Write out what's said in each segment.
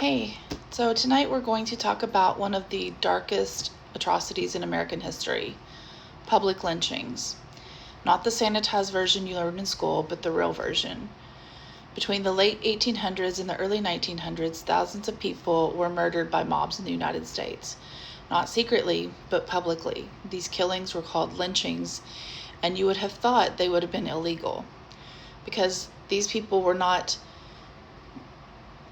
Hey, so tonight we're going to talk about one of the darkest atrocities in American history, public lynchings. Not the sanitized version you learned in school, but the real version. Between the late 1800s and the early 1900s, thousands of people were murdered by mobs in the United States. Not secretly, but publicly. These killings were called lynchings, and you would have thought they would have been illegal, because these people were not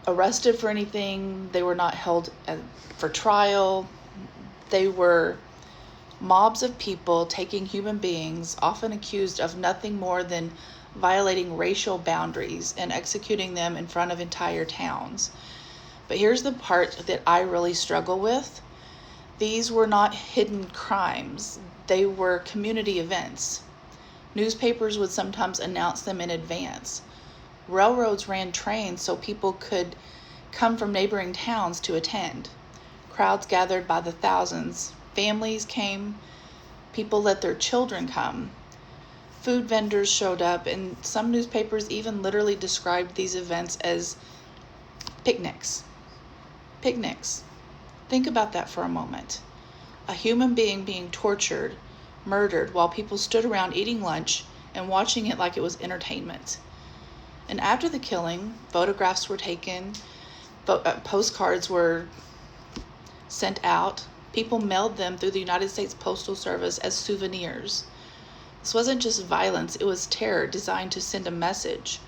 arrested for anything. They were not held for trial. They were mobs of people taking human beings, often accused of nothing more than violating racial boundaries, and executing them in front of entire towns. But here's the part that I really struggle with. These were not hidden crimes. They were community events. Newspapers would sometimes announce them in advance. Railroads ran trains so people could come from neighboring towns to attend. Crowds gathered by the thousands. Families came. People let their children come. Food vendors showed up, and some newspapers even literally described these events as picnics. Picnics. Think about that for a moment. A human being tortured, murdered, while people stood around eating lunch and watching it like it was entertainment. And after the killing, photographs were taken, postcards were sent out. People mailed them through the United States Postal Service as souvenirs. This wasn't just violence, it was terror designed to send a message.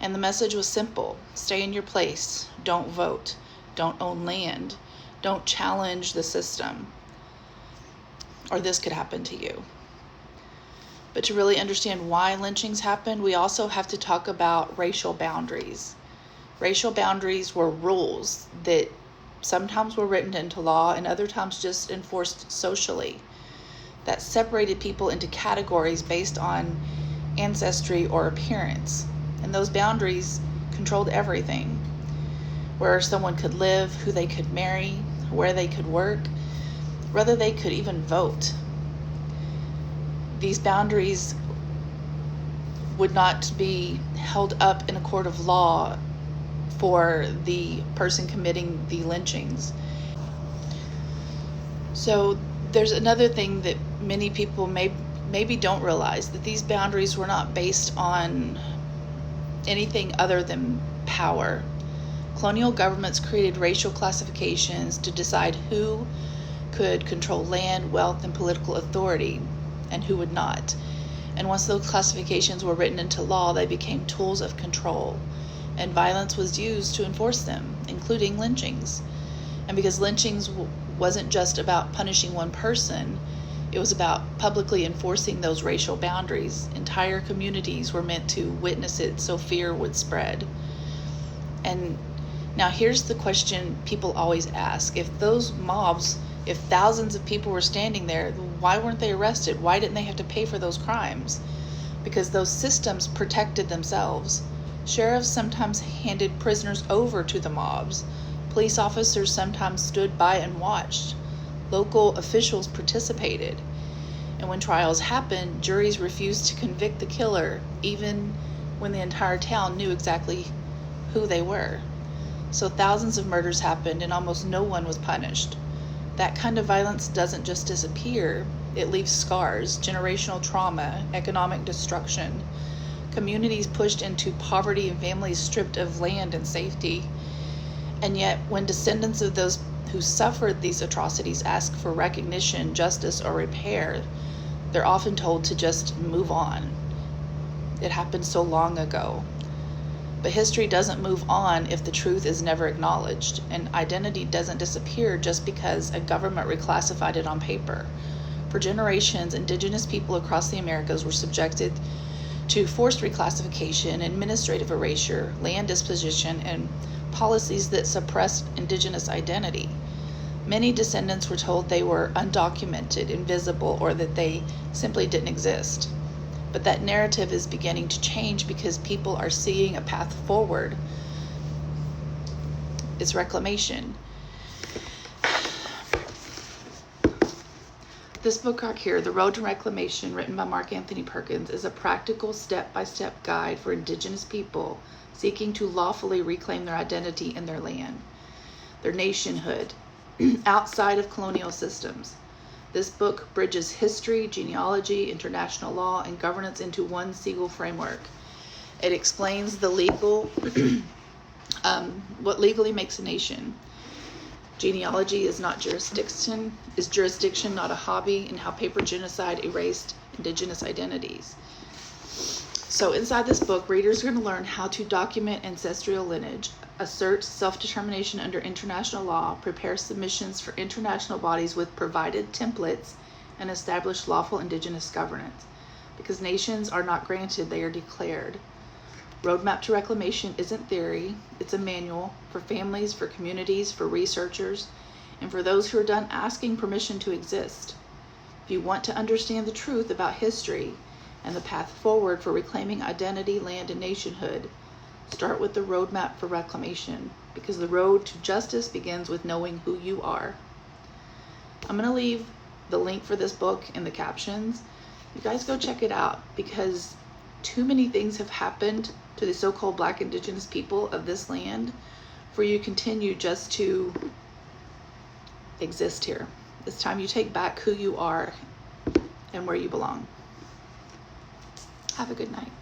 And the message was simple: stay in your place, don't vote, don't own land, don't challenge the system, or this could happen to you. But to really understand why lynchings happened, we also have to talk about racial boundaries. Racial boundaries were rules that sometimes were written into law and other times just enforced socially, that separated people into categories based on ancestry or appearance. And those boundaries controlled everything: where someone could live, who they could marry, where they could work, whether they could even vote. These boundaries would not be held up in a court of law for the person committing the lynchings. So there's another thing that many people maybe don't realize, that these boundaries were not based on anything other than power. Colonial governments created racial classifications to decide who could control land, wealth, and political authority, and who would not. And once those classifications were written into law, they became tools of control, and violence was used to enforce them, including lynchings. And because lynchings wasn't just about punishing one person, it was about publicly enforcing those racial boundaries. Entire communities were meant to witness it so fear would spread. And now here's the question people always ask: if thousands of people were standing there, why weren't they arrested? Why didn't they have to pay for those crimes? Because those systems protected themselves. Sheriffs sometimes handed prisoners over to the mobs. Police officers sometimes stood by and watched. Local officials participated. And when trials happened, juries refused to convict the killer, even when the entire town knew exactly who they were. So thousands of murders happened, and almost no one was punished. That kind of violence doesn't just disappear, it leaves scars, generational trauma, economic destruction, communities pushed into poverty, and families stripped of land and safety. And yet, when descendants of those who suffered these atrocities ask for recognition, justice, or repair, they're often told to just move on. It happened so long ago. But history doesn't move on if the truth is never acknowledged, and identity doesn't disappear just because a government reclassified it on paper. For generations, Indigenous people across the Americas were subjected to forced reclassification, administrative erasure, land disposition, and policies that suppressed Indigenous identity. Many descendants were told they were undocumented, invisible, or that they simply didn't exist. But that narrative is beginning to change because people are seeing a path forward. It's reclamation. This book right here, The Road to Reclamation, written by Mark Anthony Perkins, is a practical step-by-step guide for Indigenous people seeking to lawfully reclaim their identity and their land. their nationhood, outside of colonial systems. This book bridges history, genealogy, international law, and governance into one single framework. It explains the legal, what legally makes a nation. Genealogy is not jurisdiction, is jurisdiction not a hobby, and how paper genocide erased indigenous identities. So inside this book, readers are going to learn how to document ancestral lineage, assert self-determination under international law, prepare submissions for international bodies with provided templates, and establish lawful indigenous governance. Because nations are not granted, they are declared. Roadmap to Reclamation isn't theory, it's a manual for families, for communities, for researchers, and for those who are done asking permission to exist. If you want to understand the truth about history and the path forward for reclaiming identity, land, and nationhood, start with the Roadmap for Reclamation, because the road to justice begins with knowing who you are. I'm going to leave the link for this book in the captions. You guys go check it out, because too many things have happened to the so-called Black Indigenous people of this land for you to continue just to exist here. It's time you take back who you are and where you belong. Have a good night.